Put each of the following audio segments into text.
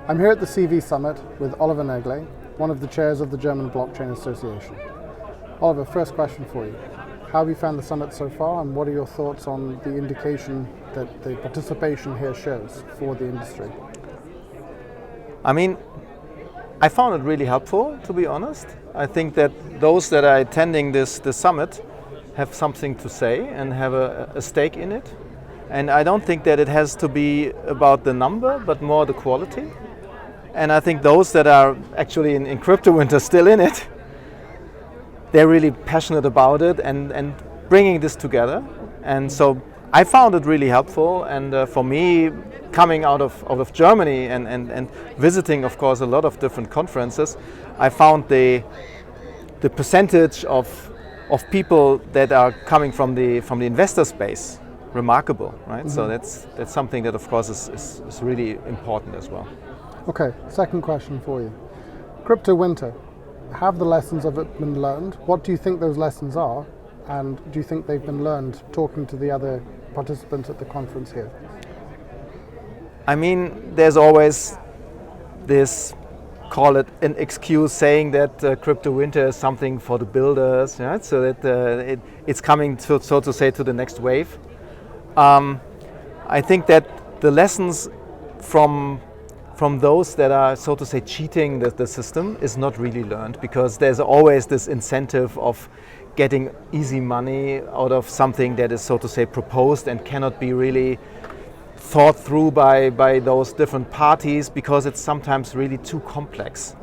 I'm here at the CV Summit with Oliver Naegele, one of the chairs of the German Blockchain Association. Oliver, first question for you. How have you found the summit so far, and what are your thoughts on the indication that the participation here shows for the industry? I mean, I found it really helpful, to be honest. I think that those that are attending this summit have something to say and have a stake in it. And I don't think that it has to be about the number, but more the quality. And I think those that are actually in crypto winter still in it, they're really passionate about it and bringing this together. And so I found it really helpful. And for me, coming out of Germany and visiting, of course, a lot of different conferences, I found the percentage of people that are coming from the investor space remarkable, right? Mm-hmm. So that's something that, of course, is really important as well. Okay, second question for you. Crypto winter, have the lessons of it been learned? What do you think those lessons are? And do you think they've been learned talking to the other participants at the conference here? I mean, there's always this, call it an excuse, saying that crypto winter is something for the builders, yeah? So that it's coming to, so to say, to the next wave. I think that the lessons from those that are, so to say, cheating the system is not really learned, because there's always this incentive of getting easy money out of something that is, so to say, proposed and cannot be really thought through by those different parties, because it's sometimes really too complex.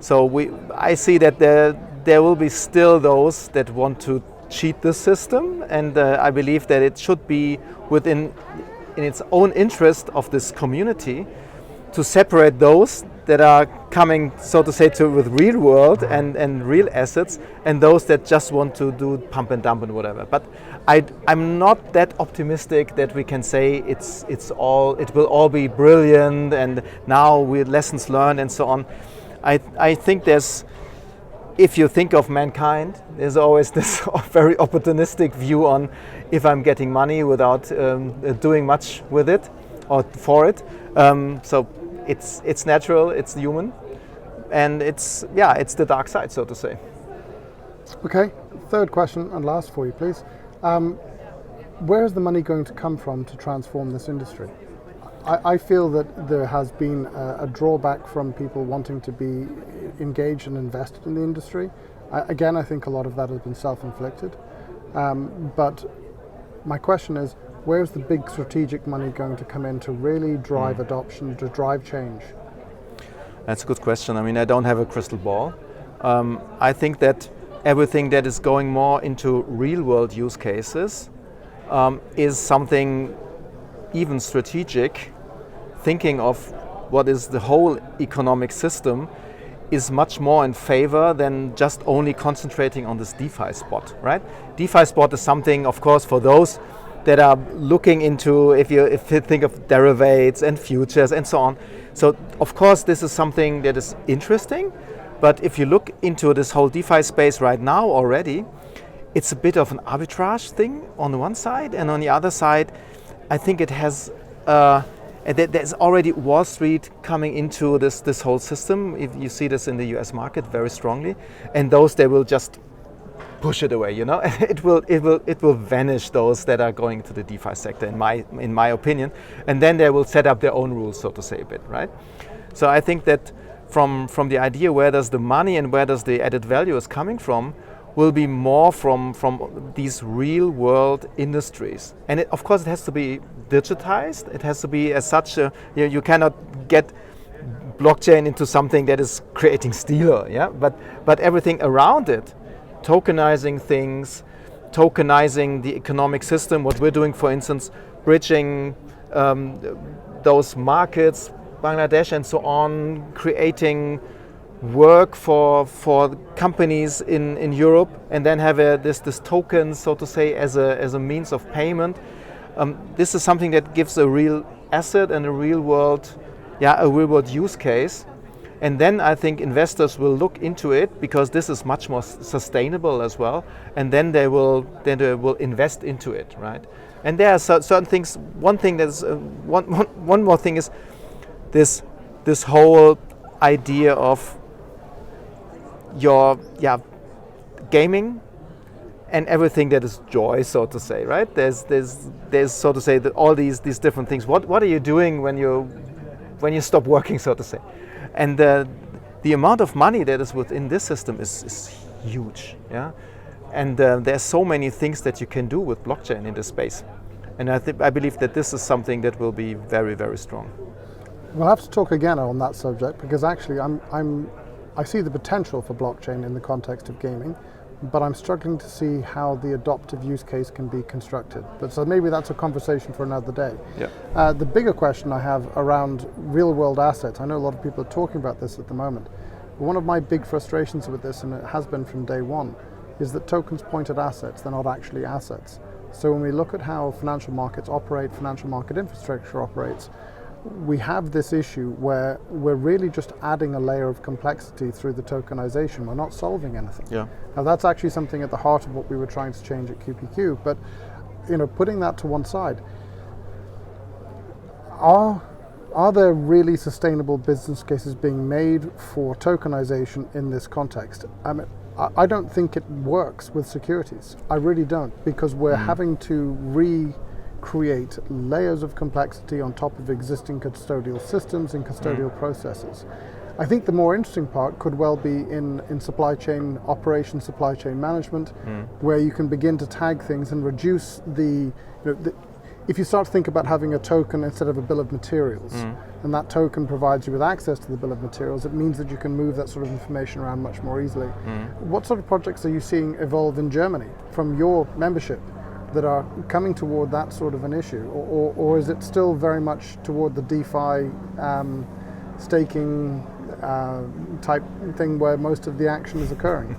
So I see that there will be still those that want to cheat the system, and I believe that it should be in its own interest of this community to separate those that are coming, so to say, with real world and real assets, and those that just want to do pump and dump and whatever. But I'm not that optimistic that we can say it will all be brilliant and now with lessons learned and so on. I think if you think of mankind, there's always this very opportunistic view on if I'm getting money without doing much with it or for it. So it's natural, it's human, and it's the dark side, so to say. Okay, third question and last for you, please. Where is the money going to come from to transform this industry? I feel that there has been a drawback from people wanting to be engaged and invested in the industry. Again, I think a lot of that has been self-inflicted. But my question is, where's the big strategic money going to come in to really drive adoption, to drive change? That's a good question. I mean, I don't have a crystal ball. I think that everything that is going more into real-world use cases is something even strategic. Thinking of what is the whole economic system is much more in favor than just only concentrating on this DeFi spot, right? DeFi spot is something, of course, for those that are looking into, if you think of derivatives and futures and so on. So, of course, this is something that is interesting, but if you look into this whole DeFi space right now already, it's a bit of an arbitrage thing on the one side, and on the other side, I think it has, there's already Wall Street coming into this whole system. If you see this in the US market very strongly, and those, they will just push it away, you know. It will vanish, those that are going to the DeFi sector, in my opinion, and then they will set up their own rules, so to say, a bit, right? So I think that from the idea where does the money and where does the added value is coming from, will be more from these real world industries. And of course it has to be digitized, it has to be as such, you cannot get blockchain into something that is creating steel, yeah? But everything around it, tokenizing things, tokenizing the economic system, what we're doing, for instance, bridging those markets, Bangladesh and so on, creating work for companies in Europe, and then have this token, so to say, as a means of payment. This is something that gives a real asset and a real world use case. And then I think investors will look into it, because this is much more sustainable as well. And then they will invest into it, right? And there are certain things. One thing one more thing is this this whole idea of your gaming and everything that is joy, so to say, right? There's so to say that all these different things. What are you doing when you stop working, so to say? And the amount of money that is within this system is huge, yeah. And there's so many things that you can do with blockchain in this space, and I believe that this is something that will be very, very strong. We'll have to talk again on that subject, because actually I see the potential for blockchain in the context of gaming, but I'm struggling to see how the adoptive use case can be constructed. But so maybe that's a conversation for another day. Yeah. The bigger question I have around real world assets, I know a lot of people are talking about this at the moment, but one of my big frustrations with this, and it has been from day one, is that tokens point at assets, they're not actually assets. So when we look at how financial markets operate, financial market infrastructure operates, we have this issue where we're really just adding a layer of complexity through the tokenization. We're not solving anything. Yeah. Now that's actually something at the heart of what we were trying to change at QPQ, but putting that to one side, are there really sustainable business cases being made for tokenization in this context? I don't think it works with securities. I really don't, because we're having to recreate layers of complexity on top of existing custodial systems and custodial processes. I think the more interesting part could well be in supply chain operations, supply chain management, where you can begin to tag things and reduce if you start to think about having a token instead of a bill of materials, and that token provides you with access to the bill of materials, it means that you can move that sort of information around much more easily. What sort of projects are you seeing evolve in Germany from your membership that are coming toward that sort of an issue, or is it still very much toward the DeFi staking type thing where most of the action is occurring?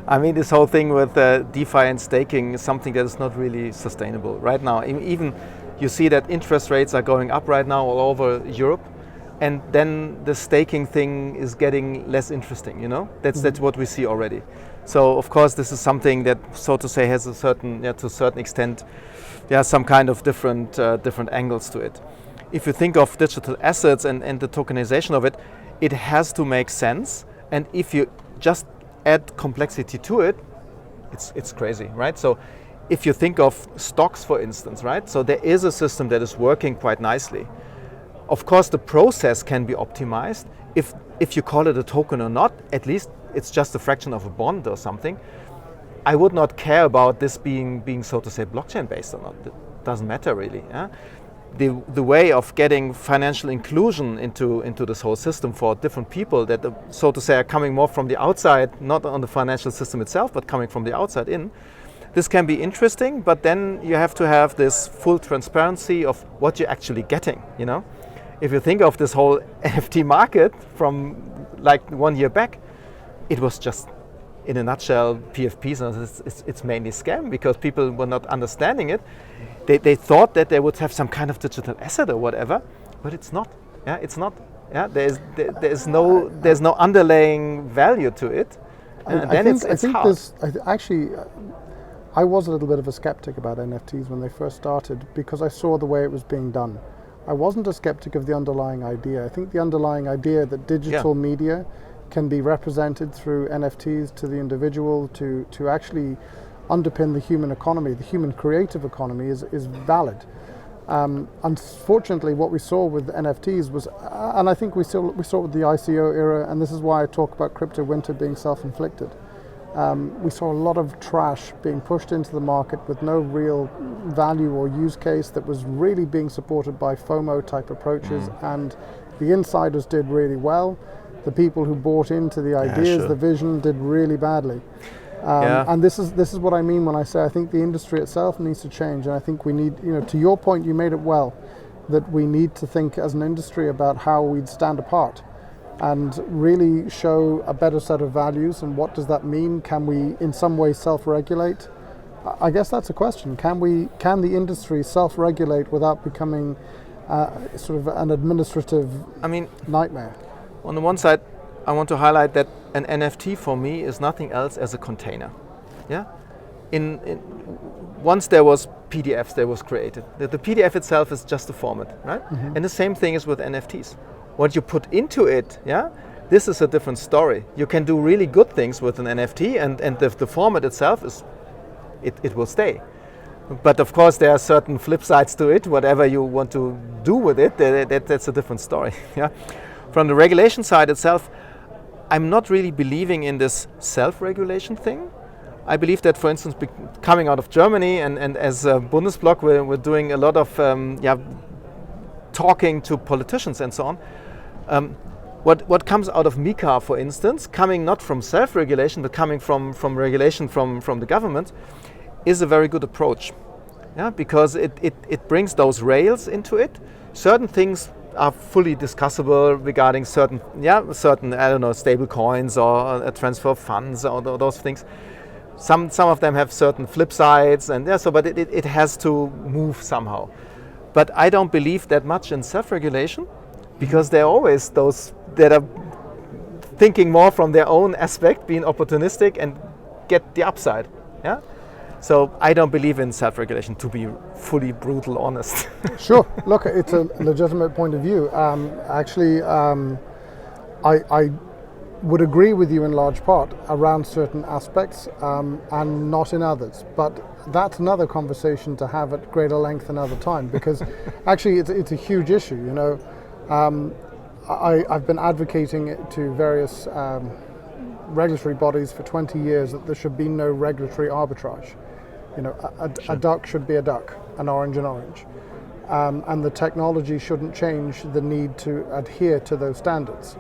I mean, this whole thing with DeFi and staking is something that is not really sustainable right now. Even you see that interest rates are going up right now all over Europe, and then the staking thing is getting less interesting. That's what we see already. So of course this is something that, so to say, has a certain, to a certain extent, some kind of different angles to it. If you think of digital assets and the tokenization of it, it has to make sense. And if you just add complexity to it, it's crazy, right? So if you think of stocks, for instance, right? So there is a system that is working quite nicely. Of course, the process can be optimized. If you call it a token or not, at least it's just a fraction of a bond or something. I would not care about this being so to say blockchain based or not. It doesn't matter really. Yeah? The way of getting financial inclusion into this whole system for different people that, so to say, are coming more from the outside, not on the financial system itself, but coming from the outside in, this can be interesting, but then you have to have this full transparency of what you're actually getting, If you think of this whole NFT market from like 1 year back, it was just, in a nutshell, PFPs, and it's mainly scam because people were not understanding it. They thought that they would have some kind of digital asset or whatever, but it's not. Yeah, it's not. Yeah, there's no underlying value to it. I was a little bit of a skeptic about NFTs when they first started because I saw the way it was being done. I wasn't a skeptic of the underlying idea. I think the underlying idea that digital media can be represented through NFTs to the individual to actually underpin the human economy, the human creative economy is valid. Unfortunately, what we saw with NFTs was, and I think we saw it with the ICO era, and this is why I talk about crypto winter being self-inflicted. We saw a lot of trash being pushed into the market with no real value or use case that was really being supported by FOMO type approaches, and the insiders did really well. The people who bought into the ideas, the vision, did really badly. And this is what I mean when I say I think the industry itself needs to change, and I think we need, to your point, you made it well, that we need to think as an industry about how we'd stand apart and really show a better set of values. And what does that mean? Can we in some way self-regulate? I guess that's a question. Can the industry self-regulate without becoming sort of an administrative nightmare? On the one side, I want to highlight that an NFT for me is nothing else as a container. Yeah. Once there was PDFs that was created. The PDF itself is just a format, right? And the same thing is with NFTs. What you put into it, yeah, this is a different story. You can do really good things with an NFT, and the format itself is, it will stay. But of course, there are certain flip sides to it. Whatever you want to do with it, that's a different story. Yeah. From the regulation side itself, I'm not really believing in this self-regulation thing. I believe that, for instance, coming out of Germany and as a Bundesblock, we're doing a lot of talking to politicians and so on. What comes out of MiCA, for instance, coming not from self-regulation, but coming from regulation from the government, is a very good approach, yeah, because it brings those rails into it. Certain things are fully discussable regarding certain I don't know, stable coins or a transfer of funds or those things. Some of them have certain flip sides, and but it has to move somehow. But I don't believe that much in self-regulation, because there are always those that are thinking more from their own aspect, being opportunistic and get the upside. Yeah. So I don't believe in self-regulation, to be fully brutal honest. Sure. Look, it's a legitimate point of view. I would agree with you in large part around certain aspects and not in others. But that's another conversation to have at greater length another time, because actually it's a huge issue. You know, I've been advocating it to various regulatory bodies for 20 years that there should be no regulatory arbitrage. You know, a duck should be a duck, an orange an orange. And the technology shouldn't change the need to adhere to those standards.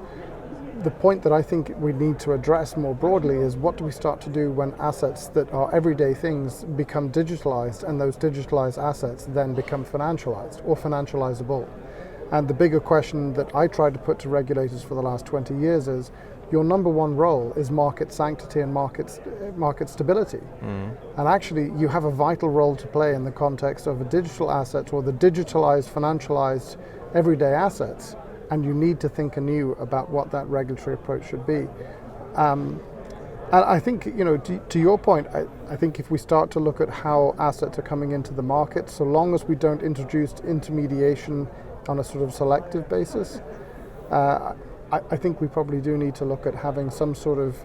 The point that I think we need to address more broadly is, what do we start to do when assets that are everyday things become digitalized, and those digitalized assets then become financialized or financializable? And the bigger question that I tried to put to regulators for the last 20 years is, your number one role is market sanctity and market stability. And actually you have a vital role to play in the context of a digital asset, or the digitalized, financialized everyday assets, and you need to think anew about what that regulatory approach should be. And I think, you know, to your point, I think if we start to look at how assets are coming into the market, so long as we don't introduce intermediation on a sort of selective basis, I think we probably do need to look at having some sort of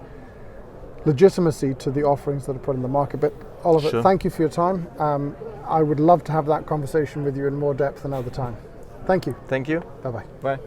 legitimacy to the offerings that are put in the market. But Oliver, Sure. Thank you for your time. I would love to have that conversation with you in more depth another time. Thank you. Thank you. Bye-bye. Bye.